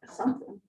Something.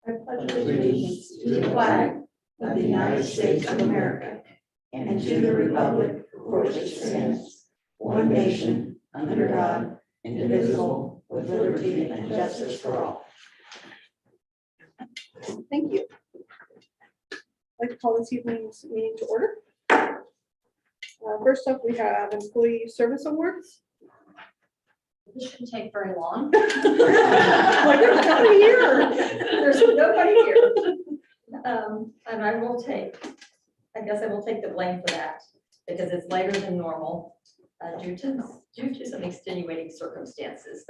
I pledge allegiance to the flag of the United States of America and to the republic for which it stands, one nation, under God, indivisible, with liberty and justice for all. Thank you. I'd like to call this evening's meeting to order. First up, we have employee service awards. This shouldn't take very long. Like, there's nobody here. There's nobody here. And I will take the blame for that because it's later than normal due to some extenuating circumstances.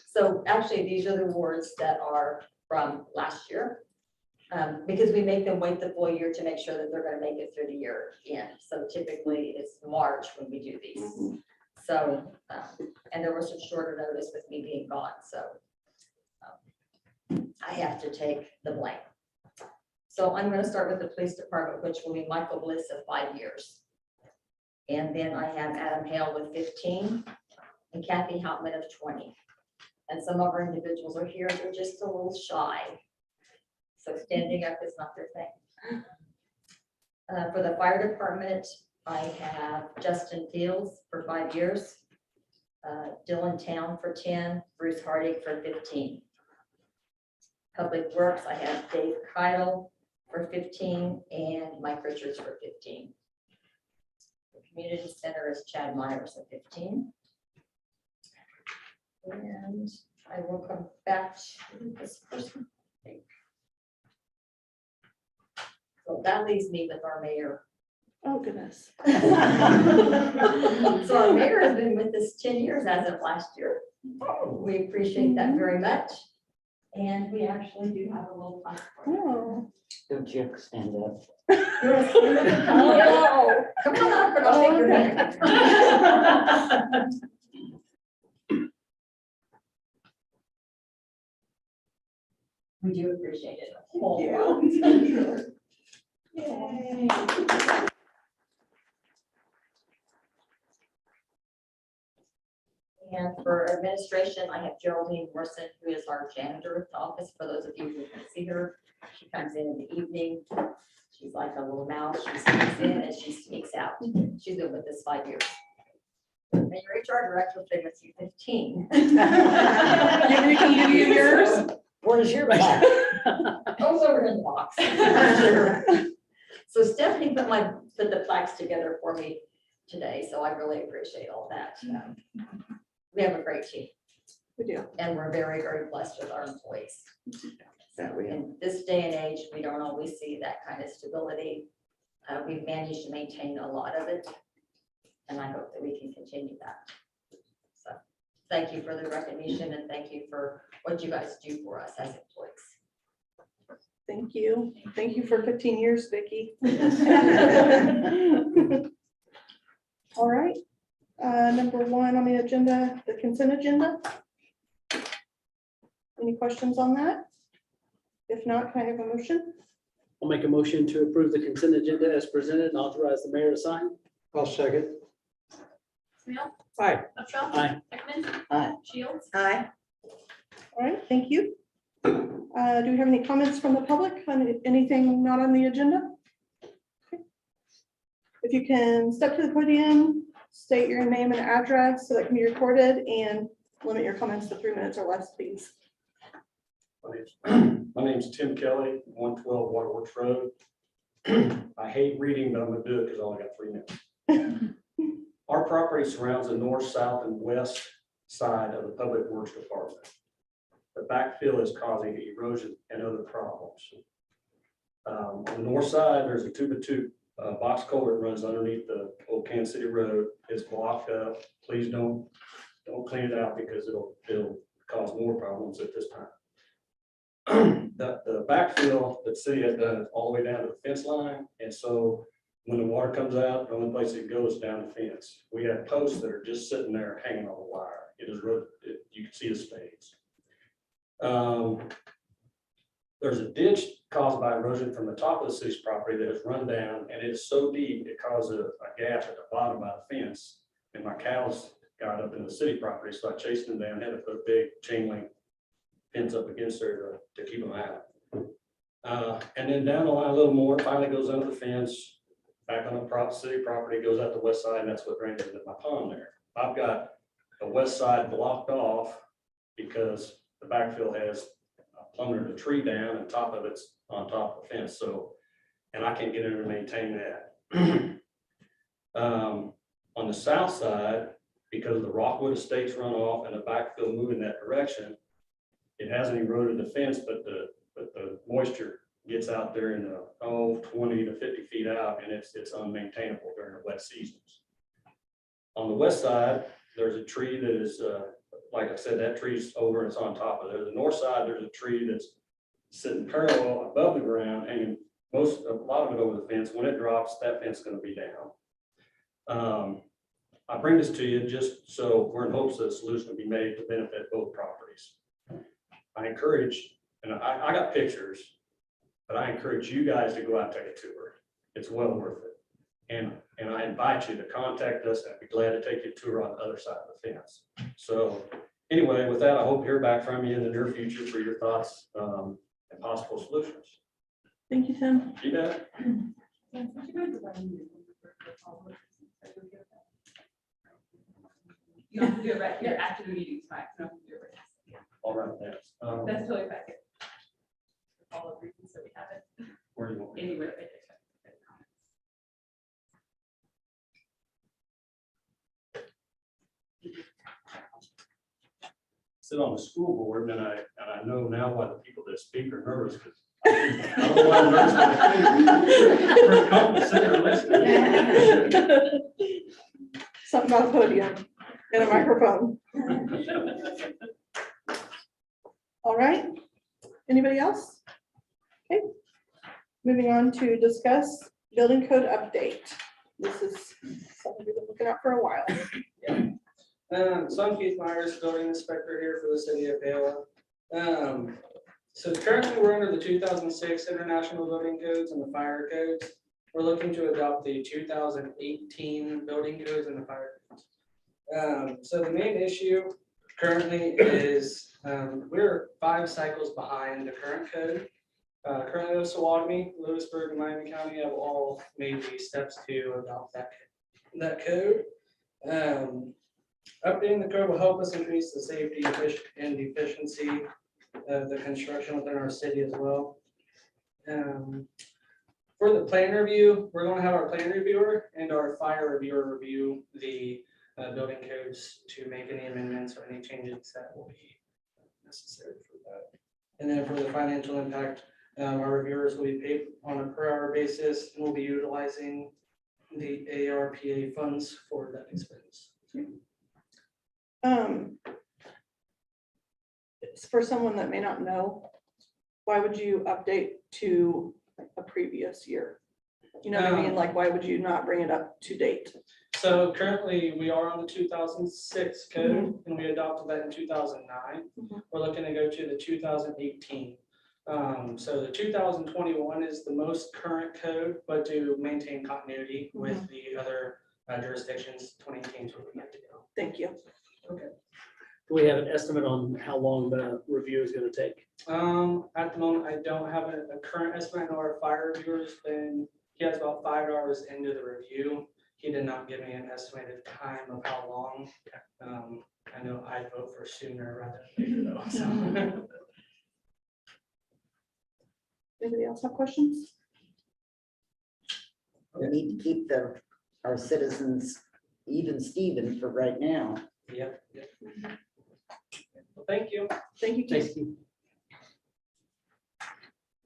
So actually, these are the awards that are from last year because we make them wait the full year to make sure that they're going to make it through the year end. So typically it's March when we do these. So, and there was some shorter notice with me being gone, so I have to take the blame. So I'm going to start with the police department, which will be Michael Bliss of 5 years. And then I have Adam Hale with 15 and Kathy Houtman of 20. And some of our individuals are here, they're just a little shy. So standing up is not their thing. For the fire department, I have Justin Fields for 5 years, Dylan Town for 10, Bruce Hardig for 15. Public Works, I have Dave Keidel for 15 and Mike Richards for 15. The community center is Chad Myers at 15. And I will come back to this person. So that leaves me with our mayor. Oh, goodness. So our mayor has been with us 10 years as of last year. We appreciate that very much. And we actually do have a little plaque for you. Oh. Don't you have to stand up? You wanna stand up? Oh, come on up and I'll take your hand. We do appreciate it. a whole lot. Yay. And for administration, I have Geraldine Morrison, who is our janitor at the office. For those of you who can see her, she comes in the evening. She's like a little mouse. She sneaks in and she sneaks out. She's been with us 5 years. And your HR director has been with you 15. You can give you yours. Where's your back? Goes over in the box. Sure. So Stephanie put the plaques together for me today, so I really appreciate all that. We have a great team. We do. And we're very, very blessed with our employees. So in this day and age, we don't always see that kind of stability. We've managed to maintain a lot of it, and I hope that we can continue that. So thank you for the recognition and thank you for what you guys do for us as employees. Thank you. Thank you for 15 years, Vicki. All right. Number 1 on the agenda, the consent agenda. Any questions on that? If not, can I have a motion? I'll make a motion to approve the consent agenda as presented and authorize the mayor to sign. I'll second. Smith, Aye. Upshaw. Aye. Beckman. Aye. Shields. Aye. All right, thank you. Do we have any comments from the public on anything not on the agenda? Okay. If you can step to the podium, state your name and address so that can be recorded, and limit your comments to 3 minutes or less, please. My name's Tim Kelly, 112 Waterworks Road. I hate reading, but I'm gonna do it because I only got 3 minutes. Our property surrounds the north, south, and west side of the Public Works Department. the backfill is causing erosion and other problems. On the north side, there's a 2x2 box culvert runs underneath the old Kansas City Road. It's blocked up. Please don't clean it out because it'll cause more problems at this time. The backfill that the city has done is all the way down to the fence line. And so when the water comes out, the only place it goes is down the fence. We have posts that are just sitting there hanging on the wire. It is, you can see the spades. There's a ditch caused by erosion from the top of the city's property that has run down, and it is so deep, it caused a gap at the bottom by the fence. And my cows got up in the city property, so I chased them down, had to put a big chain link fence up against there to keep them out. And then down the line a little more, finally goes under the fence, back on the city property, goes out the west side, and that's what drains into my pond there. I've got the west side blocked off because the backfill has plummeted a tree down and top of it's on top of the fence. So, and I can't get in there to maintain that. On the south side, because the Rockwood Estates run off and the backfill moving that direction, it hasn't eroded the fence, but the moisture gets out there in the 20 to 50 feet out, and it's unmaintainable during the wet seasons. On the west side, there's a tree that is, like I said, that tree's over and it's on top of there. The north side, there's a tree that's sitting parallel above the ground, hanging a lot of it over the fence. When it drops, that fence is going to be down. I bring this to you just so we're in hopes that a solution will be made to benefit both properties. I encourage, and I got pictures, but I encourage you guys to go out and take a tour. It's well worth it. And I invite you to contact us, and I'd be glad to take you a tour on the other side of the fence. So anyway, with that, I hope to hear back from you in the near future for your thoughts and possible solutions. Thank you, Tim. You bet. You don't have to do it right here after the meeting's fine. You don't have to do it right now. All right, thanks. That's totally fine. All of the reasons that we have it Where do you want me? anywhere. Right there. Sit on the school board, and I know now why the people that speak are nervous, because I don't know why I'm nervous. First couple sitting there listening. Something about a podium and a microphone. All right. Anybody else? Okay. Moving on to discuss building code update. This is something we've been looking at for a while. So I'm Keith Myers, building inspector here for the city of Paola. So currently we're under the 2006 International Building Codes and the Fire Codes. We're looking to adopt the 2018 Building Codes and the Fire Codes. So the main issue currently is we're 5 cycles behind the current code. Currently, Osawatomie, Lewisburg, and Miami County have all made the steps to adopt that code. Updating the code will help us increase the safety and efficiency of the construction within our city as well. For the plan review, we're going to have our plan reviewer and our fire reviewer review the building codes to make any amendments or any changes that will be necessary for that. And then for the financial impact, our reviewers will be paid on a per hour basis, and we'll be utilizing the ARPA funds for that expense. For someone that may not know, why would you update to a previous year? You know what I mean? Like, why would you not bring it up to date? So currently, we are on the 2006 code, and we adopted that in 2009. Mhm. We're looking to go to the 2018. So the 2021 is the most current code, but to maintain continuity with the other jurisdictions, 2018 is where we have to go. Thank you. Okay. Do we have an estimate on how long the review is going to take? At the moment, I don't have a current estimate. I know our fire reviewer's he has about 5 hours into the review. He did not give me an estimated time of how long. I know I'd vote for sooner rather than later though. So. Anybody else have questions? We need to keep our citizens even Steven for right now. Yep. Well, thank you. Thank you, Keith. Thank you.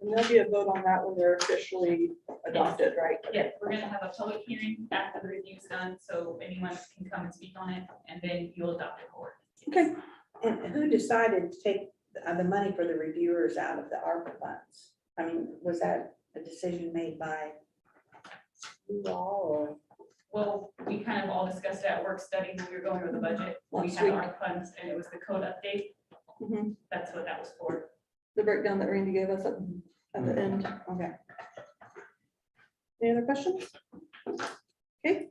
And there'll be a vote on that when they're officially adopted, right? Yeah, we're gonna have a public hearing after the review's done, so anyone can come and speak on it, and then you'll adopt it forward. Okay, And who decided to take the money for the reviewers out of the ARPA funds? I mean, was that a decision made by you all or? Well, we kind of all discussed it at work study when we were going over the budget. We Last had week. our funds, and it was the code update. mhm. That's what that was for. The breakdown that Randy gave us at the end. Okay. Any other questions? Okay.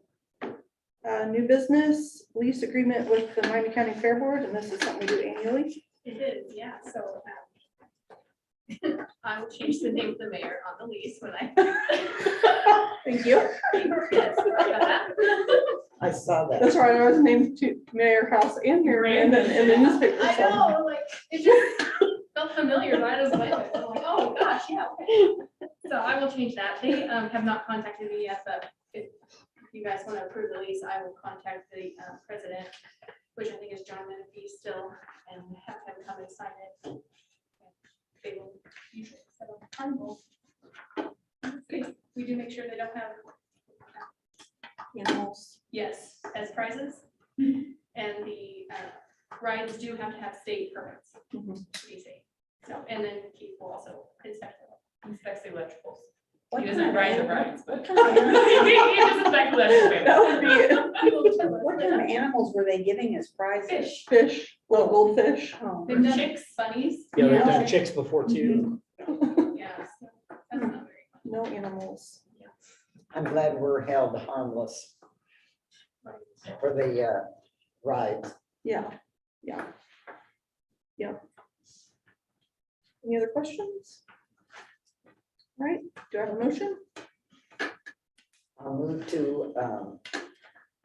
New business lease agreement with the Miami County Fair Board, and this is something we do annually. It is, yeah, so I will change the name of the mayor on the lease when I. Thank you. Yes, I got that. I saw that. That's right, I was named to Mayor House and Mayor and then in the newspaper. I so- know, like, it just felt familiar right as my, I'm like, oh gosh, yeah, okay. So I will change that. They have not contacted me yet, but if you guys want to approve the lease, I will contact the president, which I think is John Menefee still, and have him come and sign it. They will usually set up a carnival. We do make sure they don't have, Animals. yes, as prizes. Mm-hmm. And the rides do have to have state permits Mhm. to be safe. So, and then Keith will also inspects the electricals. What He kind doesn't of ride the animal- rides, What but. kind of animal- He just inspects the electricals. That would be it. what kind of animals were they giving as prizes? Fish. Fish, little goldfish. Oh, They've done chicks, bunnies. Yeah, we've Yeah. done chicks before too. Yeah. So that's not very fun. No animals. I'm glad we're held harmless for the rides. Yeah, yeah. Yeah. Any other questions? All right, do I have a motion? I'll move to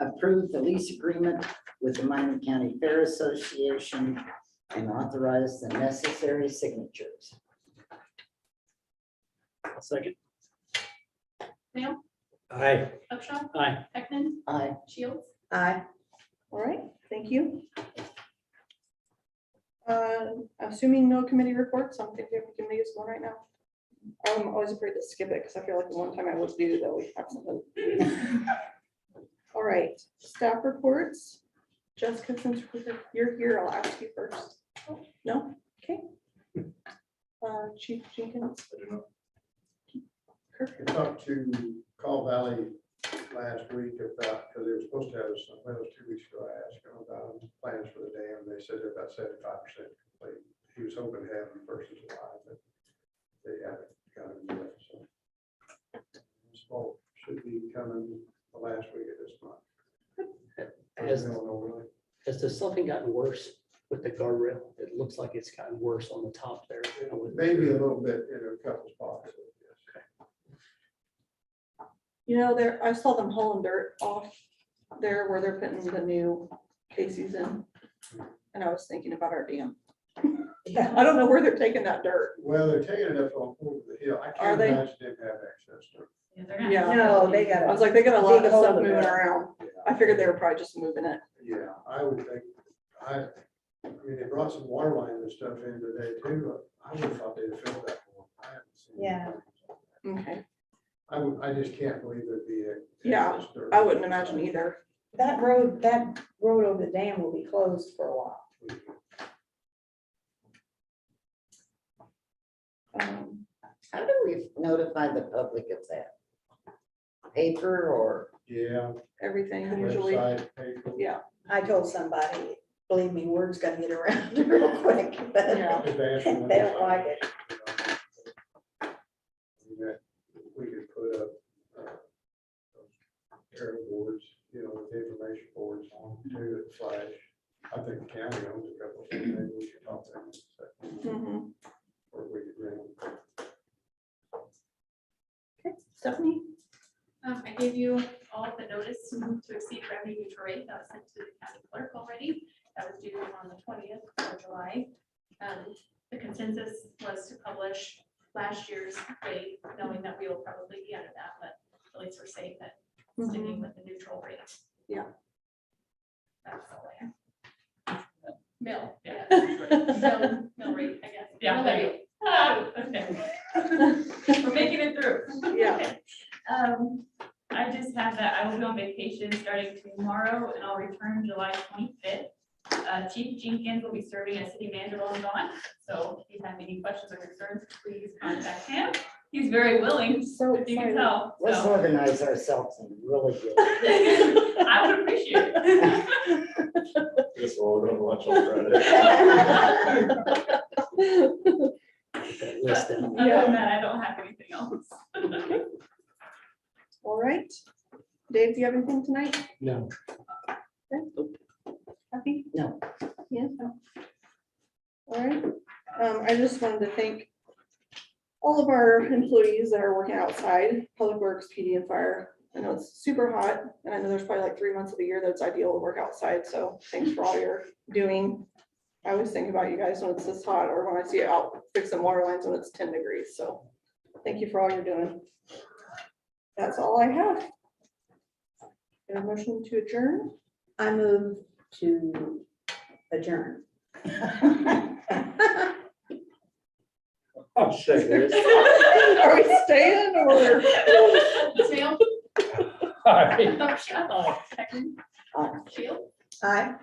approve the lease agreement with the Miami County Fair Association and authorize the necessary signatures. I'll second. Nail, Aye. Upshaw, Aye. Heckman, Aye. Shields. aye. All right, thank you. Assuming no committee reports, I'm thinking we can make this one right now. I'm always afraid to skip it because I feel like the one time I would do that we have something. All right, staff reports. Jessica, since you're here, I'll ask you first. No? Okay. Chief Jenkins. Kirk. I talked to Call Valley last week about, because they were supposed to have some, well, it was 2 weeks ago, I asked them about plans for the dam. They said they're about 75% complete. He was hoping to have them first of July, but they haven't got them yet, so. Smoke should be coming the last week of this month. Has, I don't know really. has the something gotten worse with the guardrail? It looks like it's gotten worse on the top there. Maybe a little bit in a couple spots. Yes. You know, there, I saw them hauling dirt off there where they're putting the new Casey's in. And I was thinking about our dam. Yeah. I don't know where they're taking that dirt. Well, they're taking it up on over the hill. I Are can't they? imagine them have access to it. Yeah, they're gonna. Yeah. No, they I got was like, they got a lot Dig of a hole stuff in the moving ground. around. I figured they were probably just moving it. Yeah, I would think, I mean, they brought some water lines and stuff in today too. I would have thought they'd have filled that more. I haven't seen Yeah. anything. Okay, I just can't believe there'd be a. Yeah, I wouldn't imagine either. that road over the dam will be closed for a while. How do we notify the public of that? Paper or? Yeah. Everything usually, Website, paper. yeah, I told somebody, believe me, word's gonna get around real quick, but yeah. Advance one. they don't like it. We could put up area boards, with information boards on too that flash. I think the county owns a couple of them. Maybe we should talk to them. Mhm. Or we could bring them. Okay, Stephanie? I gave you all the notice to exceed revenue neutral rate that was sent to the county clerk already. That was due on the 20th of July. The consensus was to publish last year's rate, knowing that we will probably be under that, but at least we're safe at sticking with the neutral rate. Yeah. That's all I have. Mill, yeah. Yeah. Mill rate, I guess. Yeah, there you go. Ah, okay. We're making it through. Yeah. I just have that I will be on vacation starting tomorrow and I'll return July 25th. Chief Jenkins will be serving as city manager while I'm gone. So if you have any questions or concerns, please contact him. He's very willing, So if you can excited. tell. Let's So organize ourselves and really get. I would appreciate it. Guess we're all gonna watch on Friday. Get that list down. Other than that, I don't have anything else. All right. Dave, do you have anything tonight? No, Happy? No. Yeah. All right. I just wanted to thank all of our employees that are working outside, Public Works, PD and Fire. I know it's super hot and I know there's probably like 3 months of the year that's ideal to work outside. So thanks for all you're doing. I always think about you guys when it's this hot or when I see you out fixing water lines when it's 10 degrees. So thank you for all you're doing. That's all I have. A motion to adjourn? I move to adjourn. I'll say this. Are we staying or? Snail, Hi. Dr. Shell, Aye. Shield. Aye.